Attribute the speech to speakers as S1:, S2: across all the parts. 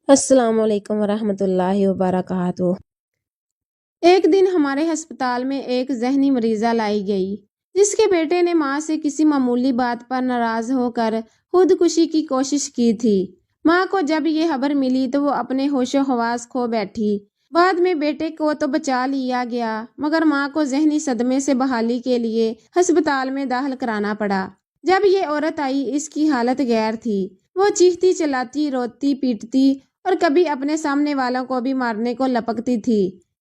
S1: السلام علیکم ورحمۃ اللہ وبرکاتہ۔ ایک دن ہمارے ہسپتال میں ایک ذہنی مریضہ لائی گئی جس کے بیٹے نے ماں سے کسی معمولی بات پر ناراض ہو کر خودکشی کی کوشش کی تھی۔ ماں کو جب یہ خبر ملی تو وہ اپنے ہوش و حواس کھو بیٹھی۔ بعد میں بیٹے کو تو بچا لیا گیا مگر ماں کو ذہنی صدمے سے بحالی کے لیے ہسپتال میں داخل کرانا پڑا۔ جب یہ عورت آئی اس کی حالت غیر تھی۔ وہ چیختی چلاتی روتی پیٹتی اور کبھی اپنے سامنے والوں کو بھی مارنے کو لپکتی تھی۔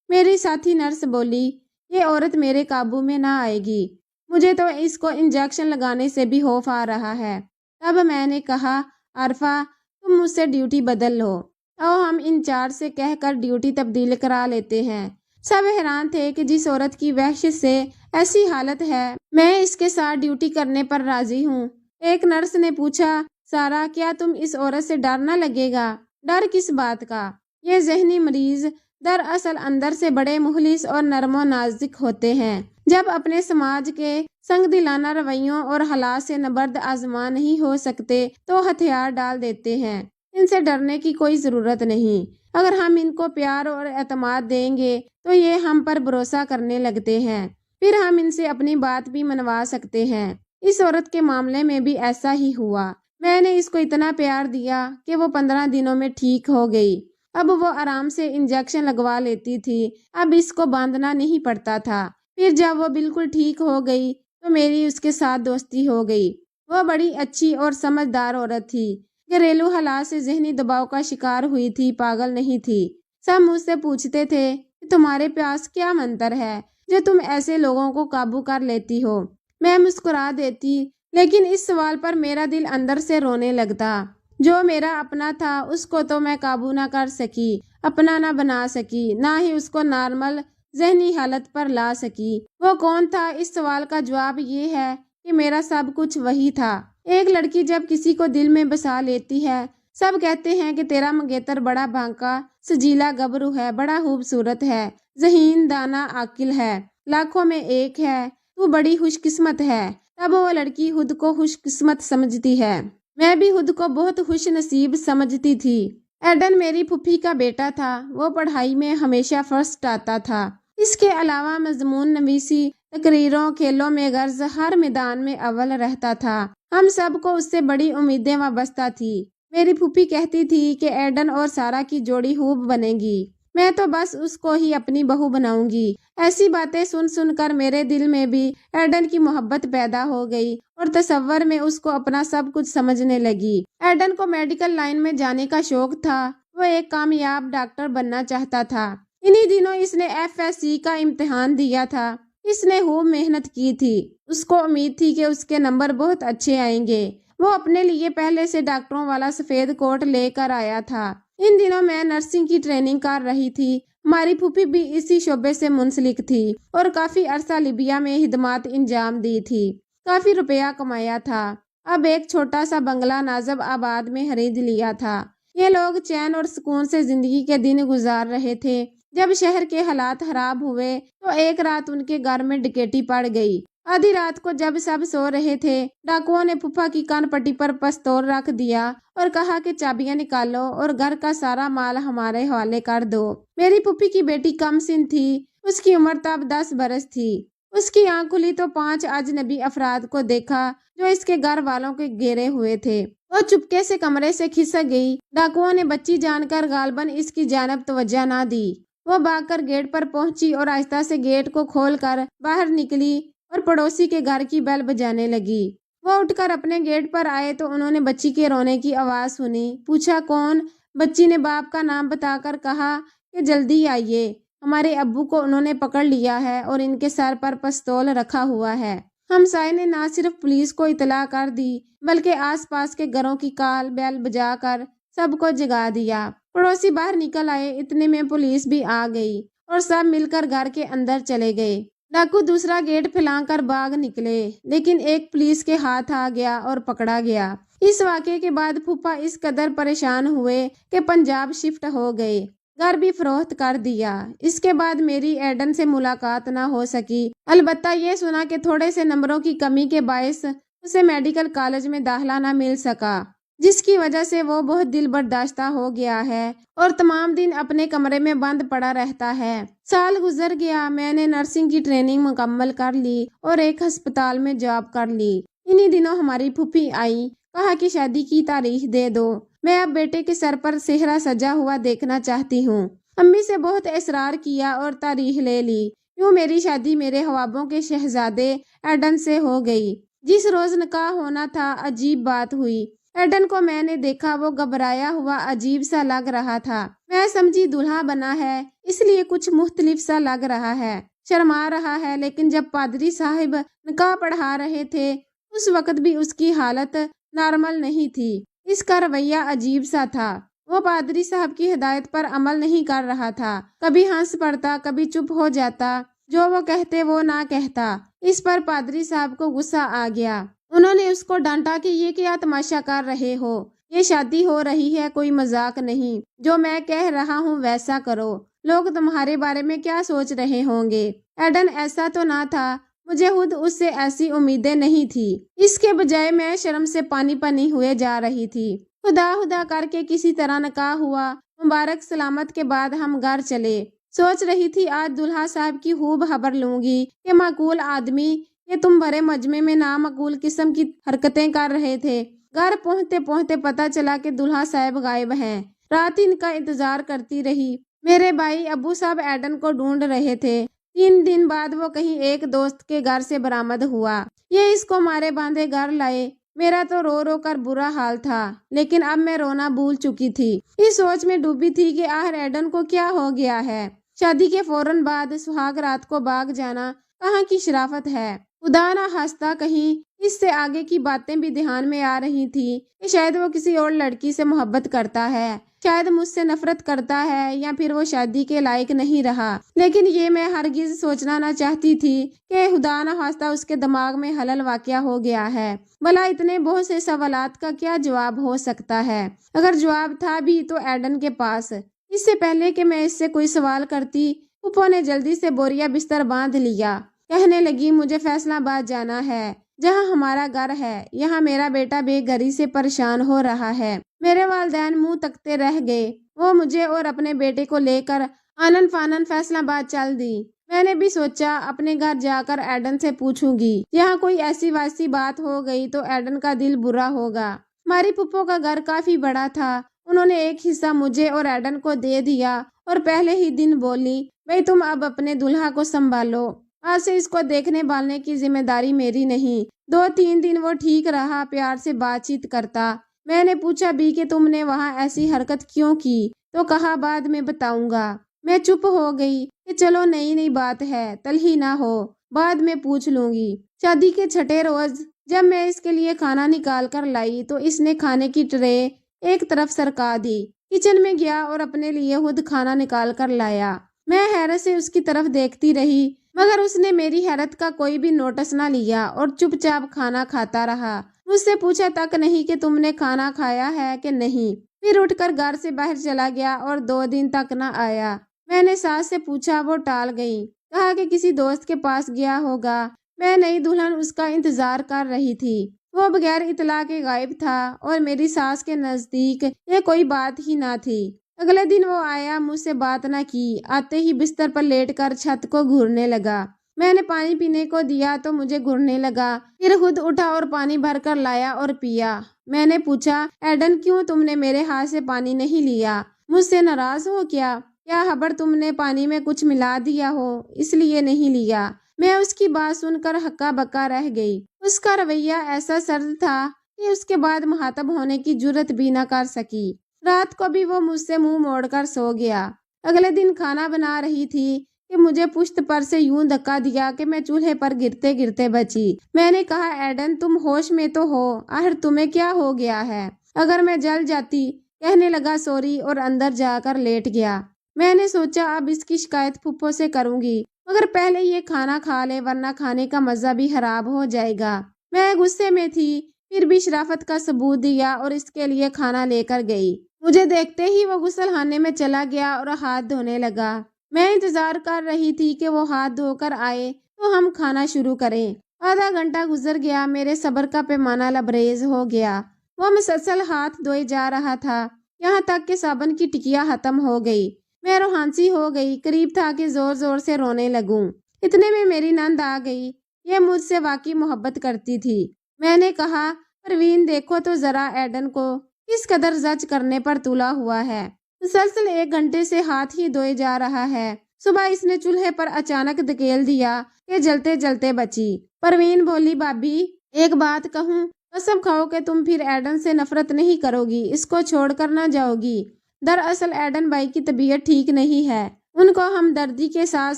S1: میری ساتھی نرس بولی، یہ عورت میرے قابو میں نہ آئے گی، مجھے تو اس کو انجیکشن لگانے سے بھی خوف آ رہا ہے۔ تب میں نے کہا، عارفہ تم مجھ سے ڈیوٹی بدل لو، آؤ ہم انچارج سے کہہ کر ڈیوٹی تبدیل کرا لیتے ہیں۔ سب حیران تھے کہ جس عورت کی وحشت سے ایسی حالت ہے میں اس کے ساتھ ڈیوٹی کرنے پر راضی ہوں۔ ایک نرس نے پوچھا، سارا کیا تم اس عورت سے ڈر نہ لگے گا؟ ڈر کس بات کا؟ یہ ذہنی مریض دراصل اندر سے بڑے مخلص اور نرم و نازک ہوتے ہیں۔ جب اپنے سماج کے سنگ دلانہ رویوں اور حالات سے نبرد آزما نہیں ہو سکتے تو ہتھیار ڈال دیتے ہیں۔ ان سے ڈرنے کی کوئی ضرورت نہیں۔ اگر ہم ان کو پیار اور اعتماد دیں گے تو یہ ہم پر بھروسہ کرنے لگتے ہیں، پھر ہم ان سے اپنی بات بھی منوا سکتے ہیں۔ اس عورت کے معاملے میں بھی ایسا ہی ہوا۔ میں نے اس کو اتنا پیار دیا کہ وہ 15 دنوں میں ٹھیک ہو گئی۔ اب وہ آرام سے انجیکشن لگوا لیتی تھی، اب اس کو باندھنا نہیں پڑتا تھا۔ پھر جب وہ بالکل ٹھیک ہو گئی تو میری اس کے ساتھ دوستی ہو گئی۔ وہ بڑی اچھی اور سمجھدار عورت تھی، گھریلو حالات سے ذہنی دباؤ کا شکار ہوئی تھی، پاگل نہیں تھی۔ سب مجھ سے پوچھتے تھے کہ تمہارے پاس کیا منتر ہے جو تم ایسے لوگوں کو قابو کر لیتی ہو؟ میں مسکرا دیتی، لیکن اس سوال پر میرا دل اندر سے رونے لگتا۔ جو میرا اپنا تھا اس کو تو میں قابو نہ کر سکی، اپنا نہ بنا سکی، نہ ہی اس کو نارمل ذہنی حالت پر لا سکی۔ وہ کون تھا؟ اس سوال کا جواب یہ ہے کہ میرا سب کچھ وہی تھا۔ ایک لڑکی جب کسی کو دل میں بسا لیتی ہے، سب کہتے ہیں کہ تیرا منگیتر بڑا بانکا سجیلا گبرو ہے، بڑا خوبصورت ہے، ذہین دانا عاقل ہے، لاکھوں میں ایک ہے، تو بڑی خوش قسمت ہے۔ تب وہ لڑکی خود کو خوش قسمت سمجھتی ہے۔ میں بھی خود کو بہت خوش نصیب سمجھتی تھی۔ ایڈن میری پھوپھی کا بیٹا تھا، وہ پڑھائی میں ہمیشہ فرسٹ آتا تھا۔ اس کے علاوہ مضمون نویسی، تقریروں، کھیلوں میں غرض ہر میدان میں اول رہتا تھا۔ ہم سب کو اس سے بڑی امیدیں وابستہ تھی۔ میری پھوپھی کہتی تھی کہ ایڈن اور سارا کی جوڑی خوب بنے گی، میں تو بس اس کو ہی اپنی بہو بناؤں گی۔ ایسی باتیں سن سن کر میرے دل میں بھی ایڈن کی محبت پیدا ہو گئی اور تصور میں اس کو اپنا سب کچھ سمجھنے لگی۔ ایڈن کو میڈیکل لائن میں جانے کا شوق تھا، وہ ایک کامیاب ڈاکٹر بننا چاہتا تھا۔ انہی دنوں اس نے FSC کا امتحان دیا تھا۔ اس نے خوب محنت کی تھی، اس کو امید تھی کہ اس کے نمبر بہت اچھے آئیں گے۔ وہ اپنے لیے پہلے سے ڈاکٹروں والا سفید کوٹ لے کر آیا تھا۔ ان دنوں میں نرسنگ کی ٹریننگ کر رہی تھی۔ ہماری پھوپھی بھی اسی شعبے سے منسلک تھی اور کافی عرصہ لیبیا میں خدمات انجام دی تھی، کافی روپیہ کمایا تھا۔ اب ایک چھوٹا سا بنگلہ نازب آباد میں خرید لیا تھا۔ یہ لوگ چین اور سکون سے زندگی کے دن گزار رہے تھے۔ جب شہر کے حالات خراب ہوئے تو ایک رات ان کے گھر میں ڈکیتی پڑ گئی۔ آدھی رات کو جب سب سو رہے تھے، ڈاکوؤں نے پھوپھا کی کان پٹی پر پستول رکھ دیا اور کہا کہ چابیاں نکالو اور گھر کا سارا مال ہمارے حوالے کر دو۔ میری پھوپھی کی بیٹی کم سن تھی، اس کی عمر تب 10 برس تھی۔ اس کی آنکھ کھلی تو 5 اجنبی افراد کو دیکھا جو اس کے گھر والوں کے گھیرے ہوئے تھے۔ وہ چپکے سے کمرے سے کھسک گئی۔ ڈاکوؤں نے بچی جان کر غالباً اس کی جانب توجہ نہ دی۔ وہ بھاگ کر گیٹ پر پہنچی اور آہستہ سے گیٹ کو کھول کر باہر نکلی اور پڑوسی کے گھر کی بیل بجانے لگی۔ وہ اٹھ کر اپنے گیٹ پر آئے تو انہوں نے بچی کے رونے کی آواز سنی۔ پوچھا کون؟ بچی نے باپ کا نام بتا کر کہا کہ جلدی آئیے، ہمارے ابو کو انہوں نے پکڑ لیا ہے اور ان کے سر پر پستول رکھا ہوا ہے۔ ہمسائے نے نہ صرف پولیس کو اطلاع کر دی بلکہ آس پاس کے گھروں کی کال بیل بجا کر سب کو جگا دیا۔ پڑوسی باہر نکل آئے، اتنے میں پولیس بھی آ گئی اور سب مل کر گھر کے اندر چلے گئے۔ ڈاکو دوسرا گیٹ پھیلا کر بھاگ نکلے، لیکن ایک پولیس کے ہاتھ آ گیا اور پکڑا گیا۔ اس واقعے کے بعد پھوپھا اس قدر پریشان ہوئے کہ پنجاب شفٹ ہو گئے، گھر بھی فروخت کر دیا۔ اس کے بعد میری ایڈن سے ملاقات نہ ہو سکی، البتہ یہ سنا کہ تھوڑے سے نمبروں کی کمی کے باعث اسے میڈیکل کالج میں داخلہ نہ مل سکا۔ جس کی وجہ سے وہ بہت دل برداشتہ ہو گیا ہے اور تمام دن اپنے کمرے میں بند پڑا رہتا ہے۔ سال گزر گیا، میں نے نرسنگ کی ٹریننگ مکمل کر لی اور ایک ہسپتال میں جاب کر لی۔ انہی دنوں ہماری پھوپھی آئی، کہا کہ شادی کی تاریخ دے دو، میں اب بیٹے کے سر پر سہرا سجا ہوا دیکھنا چاہتی ہوں۔ امی سے بہت اصرار کیا اور تاریخ لے لی۔ یوں میری شادی میرے خوابوں کے شہزادے ایڈن سے ہو گئی۔ جس روز نکاح ہونا تھا عجیب بات ہوئی۔ ایڈن کو میں نے دیکھا، وہ گھبرایا ہوا عجیب سا لگ رہا تھا۔ میں سمجھی دلہا بنا ہے اس لیے کچھ مختلف سا لگ رہا ہے، شرما رہا ہے، لیکن جب پادری صاحب نکاح پڑھا رہے تھے اس وقت بھی اس کی حالت نارمل نہیں تھی۔ اس کا رویہ عجیب سا تھا۔ وہ پادری صاحب کی ہدایت پر عمل نہیں کر رہا تھا، کبھی ہنس پڑتا، کبھی چپ ہو جاتا، جو وہ کہتے وہ نہ کہتا۔ اس پر پادری صاحب کو غصہ آ گیا۔ انہوں نے اس کو ڈانٹا کہ یہ کیا تماشا کر رہے ہو، یہ شادی ہو رہی ہے، کوئی مذاق نہیں، جو میں کہہ رہا ہوں ویسا کرو، لوگ تمہارے بارے میں کیا سوچ رہے ہوں گے۔ ایڈن ایسا تو نہ تھا، مجھے خود اس سے ایسی امیدیں نہیں تھی۔ اس کے بجائے میں شرم سے پانی پانی ہوئے جا رہی تھی۔ خدا خدا کر کے کسی طرح نکاح ہوا، مبارک سلامت کے بعد ہم گھر چلے۔ سوچ رہی تھی آج دلہا صاحب کی خوب خبر لوں گی کہ معقول آدمی، یہ تم بڑے مجمع میں نامعقول قسم کی حرکتیں کر رہے تھے۔ گھر پہنچتے پہنچتے پتہ چلا کہ دلہا صاحب غائب ہیں۔ رات ان کا انتظار کرتی رہی۔ میرے بھائی ابو صاحب ایڈن کو ڈھونڈ رہے تھے۔ 3 دن بعد وہ کہیں ایک دوست کے گھر سے برآمد ہوا۔ یہ اس کو مارے باندھے گھر لائے۔ میرا تو رو رو کر برا حال تھا، لیکن اب میں رونا بھول چکی تھی۔ اس سوچ میں ڈوبی تھی کہ آخر ایڈن کو کیا ہو گیا ہے۔ شادی کے فوراً بعد سہاگ رات کو بھاگ جانا کہاں کی شرافت ہے۔ خدا نہ خواستہ کہیں اس سے آگے کی باتیں بھی دھیان میں آ رہی تھی کہ شاید وہ کسی اور لڑکی سے محبت کرتا ہے، شاید مجھ سے نفرت کرتا ہے، یا پھر وہ شادی کے لائق نہیں رہا۔ لیکن یہ میں ہرگز سوچنا نہ چاہتی تھی کہ خدا نہ خواستہ اس کے دماغ میں خلل واقع ہو گیا ہے۔ بھلا اتنے بہت سے سوالات کا کیا جواب ہو سکتا ہے؟ اگر جواب تھا بھی تو ایڈن کے پاس۔ اس سے پہلے کہ میں اس سے کوئی سوال کرتی، پھوپھو نے جلدی سے بوریا بستر باندھ لیا۔ کہنے لگی مجھے فیصلہ آباد جانا ہے، جہاں ہمارا گھر ہے۔ یہاں میرا بیٹا بے گھری سے پریشان ہو رہا ہے۔ میرے والدین منہ تکتے رہ گئے۔ وہ مجھے اور اپنے بیٹے کو لے کر آنن فانن فیصلہ آباد چل دی۔ میں نے بھی سوچا اپنے گھر جا کر ایڈن سے پوچھوں گی، یہاں کوئی ایسی ویسی بات ہو گئی تو ایڈن کا دل برا ہوگا۔ ہماری پھوپھو کا گھر کافی بڑا تھا۔ انہوں نے ایک حصہ مجھے اور ایڈن کو دے دیا اور پہلے ہی دن بولی، بھئی تم اب اپنے دلہا کو سنبھالو، آج سے اس کو دیکھنے بھالنے کی ذمہ داری میری نہیں۔ 2-3 دن وہ ٹھیک رہا، پیار سے بات چیت کرتا۔ میں نے پوچھا بھی کہ تم نے وہاں ایسی حرکت کیوں کی، تو کہا بعد میں بتاؤں گا۔ میں چپ ہو گئی کہ چلو نئی بات ہے، تلخی نہ ہو، بعد میں پوچھ لوں گی۔ شادی کے چھٹے روز جب میں اس کے لیے کھانا نکال کر لائی تو اس نے کھانے کی ٹرے ایک طرف سرکا دی۔ کچن میں گیا اور اپنے لیے خود کھانا نکال کر لایا۔ میں حیرت سے اس کی طرف دیکھتی رہی، مگر اس نے میری حیرت کا کوئی بھی نوٹس نہ لیا اور چپ چاپ کھانا کھاتا رہا۔ مجھ سے پوچھا تک نہیں کہ تم نے کھانا کھایا ہے کہ نہیں۔ پھر اٹھ کر گھر سے باہر چلا گیا اور 2 دن تک نہ آیا۔ میں نے ساس سے پوچھا، وہ ٹال گئی، کہا کہ کسی دوست کے پاس گیا ہوگا۔ میں نئی دلہن اس کا انتظار کر رہی تھی۔ وہ بغیر اطلاع کے غائب تھا اور میری ساس کے نزدیک یہ کوئی بات ہی نہ تھی۔ اگلے دن وہ آیا، مجھ سے بات نہ کی، آتے ہی بستر پر لیٹ کر چھت کو گھورنے لگا۔ میں نے پانی پینے کو دیا تو مجھے گھورنے لگا، پھر خود اٹھا اور پانی بھر کر لایا اور پیا۔ میں نے پوچھا، ایڈن کیوں تم نے میرے ہاتھ سے پانی نہیں لیا؟ مجھ سے ناراض ہو کیا خبر تم نے پانی میں کچھ ملا دیا ہو اس لیے نہیں لیا؟ میں اس کی بات سن کر ہکا بکا رہ گئی۔ اس کا رویہ ایسا سرد تھا کہ اس کے بعد مخاطب ہونے کی جرت بھی نہ کر سکی۔ رات کو بھی وہ مجھ سے منہ موڑ کر سو گیا۔ اگلے دن کھانا بنا رہی تھی کہ مجھے پشت پر سے یوں دھکا دیا کہ میں چولہے پر گرتے گرتے بچی۔ میں نے کہا، ایڈن تم ہوش میں تو ہو، آخر تمہیں کیا ہو گیا ہے؟ اگر میں جل جاتی۔ کہنے لگا سوری اور اندر جا کر لیٹ گیا۔ میں نے سوچا اب اس کی شکایت پھوپھو سے کروں گی، مگر پہلے یہ کھانا کھا لے ورنہ کھانے کا مزہ بھی خراب ہو جائے گا۔ میں غصے میں تھی، پھر بھی شرافت کا ثبوت دیا اور اس کے لیے کھانا لے کر گئی۔ مجھے دیکھتے ہی وہ غسل خانے میں چلا گیا اور ہاتھ دھونے لگا۔ میں انتظار کر رہی تھی کہ وہ ہاتھ دھو کر آئے تو ہم کھانا شروع کریں۔ آدھا گھنٹہ گزر گیا، میرے صبر کا پیمانہ لبریز ہو گیا۔ وہ مسلسل ہاتھ دھوئے جا رہا تھا، یہاں تک کہ صابن کی ٹکیا ختم ہو گئی۔ میں روحانسی ہو گئی، قریب تھا کہ زور زور سے رونے لگوں۔ اتنے میں میری نند آ گئی۔ یہ مجھ سے واقعی محبت کرتی تھی۔ میں نے کہا، پروین دیکھو تو ذرا ایڈن کو کس قدر زج کرنے پر تلا ہوا ہے۔ مسلسل 1 گھنٹے سے ہاتھ ہی دھوئے جا رہا ہے۔ صبح اس نے چولہے پر اچانک دھکیل دیا کہ جلتے جلتے بچی۔ پروین بولی، بھابی ایک بات کہوں، قسم کھاؤ کہ تم پھر ایڈن سے نفرت نہیں کرو گی، اس کو چھوڑ کر نہ جاؤ گی۔ دراصل ایڈن بھائی کی طبیعت ٹھیک نہیں ہے، ان کو ہمدردی کے ساتھ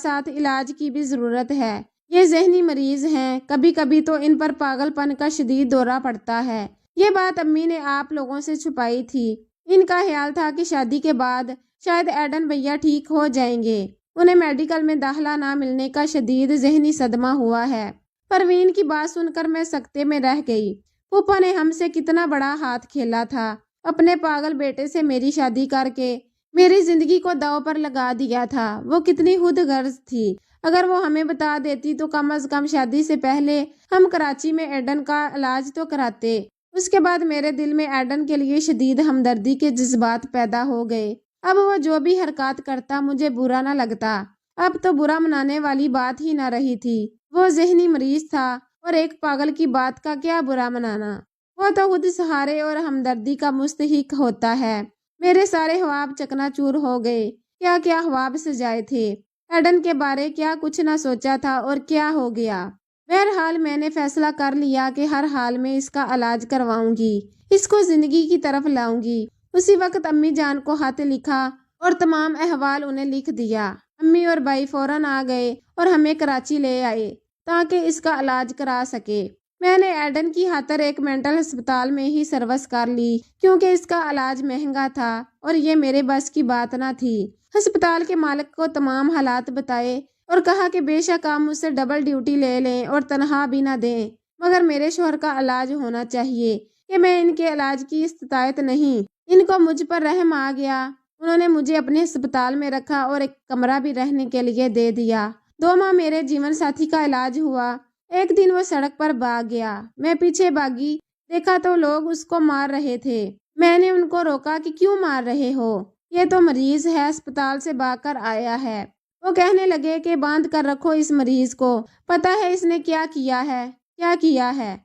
S1: ساتھ علاج کی بھی ضرورت ہے۔ یہ ذہنی مریض ہیں، کبھی کبھی تو ان پر پاگل پن کا شدید دورہ پڑتا ہے۔ یہ بات امی نے آپ لوگوں سے چھپائی تھی۔ ان کا خیال تھا کہ شادی کے بعد شاید ایڈن بھیا ٹھیک ہو جائیں گے۔ انہیں میڈیکل میں داخلہ نہ ملنے کا شدید ذہنی صدمہ ہوا ہے۔ پروین کی بات سن کر میں سکتے میں رہ گئی۔ پھوپھا نے ہم سے کتنا بڑا ہاتھ کھیلا تھا، اپنے پاگل بیٹے سے میری شادی کر کے میری زندگی کو داؤ پر لگا دیا تھا۔ وہ کتنی خود غرض تھی۔ اگر وہ ہمیں بتا دیتی تو کم از کم شادی سے پہلے ہم کراچی میں ایڈن کا علاج تو کراتے۔ اس کے بعد میرے دل میں ایڈن کے لیے شدید ہمدردی کے جذبات پیدا ہو گئے۔ اب وہ جو بھی حرکات کرتا مجھے برا نہ لگتا۔ اب تو برا منانے والی بات ہی نہ رہی تھی۔ وہ ذہنی مریض تھا اور ایک پاگل کی بات کا کیا برا منانا۔ وہ تو خود سہارے اور ہمدردی کا مستحق ہوتا ہے۔ میرے سارے خواب چکنا چور ہو گئے۔ کیا کیا خواب سجائے تھے، ایڈن کے بارے کیا کچھ نہ سوچا تھا اور کیا ہو گیا۔ بہرحال میں نے فیصلہ کر لیا کہ ہر حال میں اس کا علاج کرواؤں گی، اس کو زندگی کی طرف لاؤں گی۔ اسی وقت امی جان کو خط لکھا اور تمام احوال انہیں لکھ دیا۔ امی اور بھائی فوراً آ گئے اور ہمیں کراچی لے آئے تاکہ اس کا علاج کرا سکے۔ میں نے ایڈن کی خاطر ایک مینٹل ہسپتال میں ہی سروس کر لی کیونکہ اس کا علاج مہنگا تھا اور یہ میرے بس کی بات نہ تھی۔ ہسپتال کے مالک کو تمام حالات بتائے اور کہا کہ بے شک آپ مجھ سے ڈبل ڈیوٹی لے لیں اور تنخواہ بھی نہ دیں، مگر میرے شوہر کا علاج ہونا چاہیے کہ میں ان کے علاج کی استطاعت نہیں۔ ان کو مجھ پر رحم آ گیا۔ انہوں نے مجھے اپنے ہسپتال میں رکھا اور ایک کمرہ بھی رہنے کے لیے دے دیا۔ 2 ماہ میرے جیون ساتھی کا علاج ہوا۔ ایک دن وہ سڑک پر بھاگ گیا۔ میں پیچھے بھاگی، دیکھا تو لوگ اس کو مار رہے تھے۔ میں نے ان کو روکا کہ کیوں مار رہے ہو، یہ تو مریض ہے، اسپتال سے بھاگ کر آیا ہے۔ وہ کہنے لگے کہ باندھ کر رکھو اس مریض کو، پتہ ہے اس نے کیا کیا ہے، کیا کیا ہے۔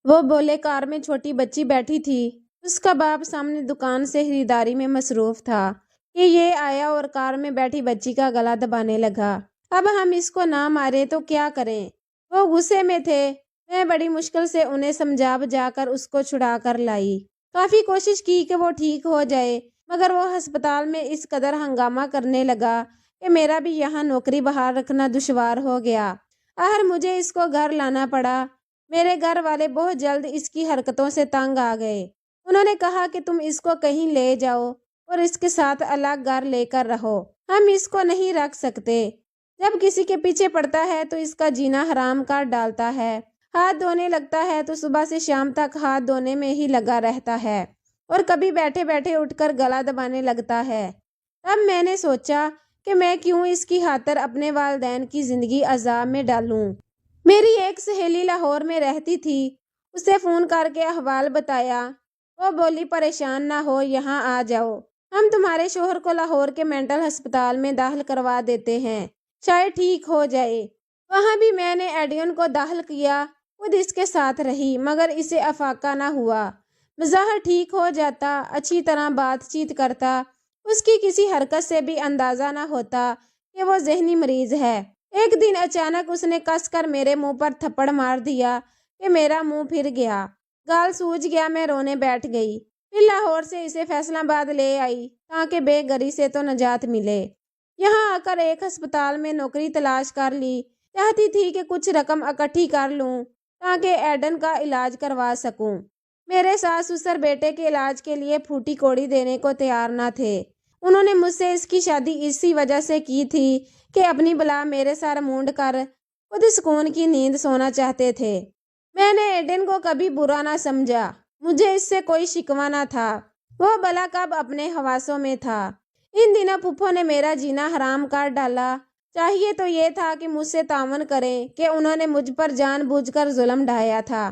S1: وہ بولے، کار میں چھوٹی بچی بیٹھی تھی، اس کا باپ سامنے دکان سے خریداری میں مصروف تھا کہ یہ آیا اور کار میں بیٹھی بچی کا گلا دبانے لگا۔ اب ہم اس کو نہ مارے تو کیا کریں؟ وہ غصے میں تھے۔ میں بڑی مشکل سے انہیں سمجھا بجا کر اس کو چھڑا کر لائی۔ کافی کوشش کی کہ وہ ٹھیک ہو جائے، مگر وہ ہسپتال میں اس قدر ہنگامہ کرنے لگا کہ میرا بھی یہاں نوکری بحال رکھنا دشوار ہو گیا۔ آخر مجھے اس کو گھر لانا پڑا۔ میرے گھر والے بہت جلد اس کی حرکتوں سے تنگ آ گئے۔ انہوں نے کہا کہ تم اس کو کہیں لے جاؤ اور اس کے ساتھ الگ گھر لے کر رہو، ہم اس کو نہیں رکھ سکتے۔ جب کسی کے پیچھے پڑتا ہے تو اس کا جینا حرام کر ڈالتا ہے۔ ہاتھ دھونے لگتا ہے تو صبح سے شام تک ہاتھ دھونے میں ہی لگا رہتا ہے اور کبھی بیٹھے بیٹھے اٹھ کر گلا دبانے لگتا ہے۔ تب میں نے سوچا کہ میں کیوں اس کی خاطر اپنے والدین کی زندگی عذاب میں ڈالوں۔ میری ایک سہیلی لاہور میں رہتی تھی، اسے فون کر کے احوال بتایا۔ وہ بولی، پریشان نہ ہو، یہاں آ جاؤ، ہم تمہارے شوہر کو لاہور کے مینٹل ہسپتال میں داخل کروا دیتے ہیں، شاید ٹھیک ہو جائے۔ وہاں بھی میں نے ایڈین کو داخل کیا، خود اس کے ساتھ رہی، مگر اسے افاقہ نہ ہوا۔ بظاہر ٹھیک ہو جاتا، اچھی طرح بات چیت کرتا، اس کی کسی حرکت سے بھی اندازہ نہ ہوتا کہ وہ ذہنی مریض ہے۔ ایک دن اچانک اس نے کس کر میرے منہ پر تھپڑ مار دیا کہ میرا منہ پھر گیا، گال سوج گیا، میں رونے بیٹھ گئی۔ پھر لاہور سے اسے فیصل آباد لے آئی تاکہ بے گھری سے تو نجات ملے۔ یہاں آ کر ایک ہسپتال میں نوکری تلاش کر لی، چاہتی تھی کہ کچھ رقم اکٹھی کر لوں تاکہ ایڈن کا علاج کروا سکوں۔ میرے ساس سسر بیٹے کے علاج کے لیے پھوٹی کوڑی دینے کو تیار نہ تھے۔ انہوں نے مجھ سے اس کی شادی اسی وجہ سے کی تھی کہ اپنی بلا میرے سر مونڈ کر خود سکون کی نیند سونا چاہتے تھے۔ میں نے ایڈن کو کبھی برا نہ سمجھا، مجھے اس سے کوئی شکوہ نہ تھا، وہ بلا کب اپنے حواسوں میں تھا۔ ان دنوں پھپھو نے میرا جینا حرام کر ڈالا۔ چاہیے تو یہ تھا کہ مجھ سے تعاون کریں کہ انہوں نے مجھ پر جان بوجھ کر ظلم ڈھایا تھا۔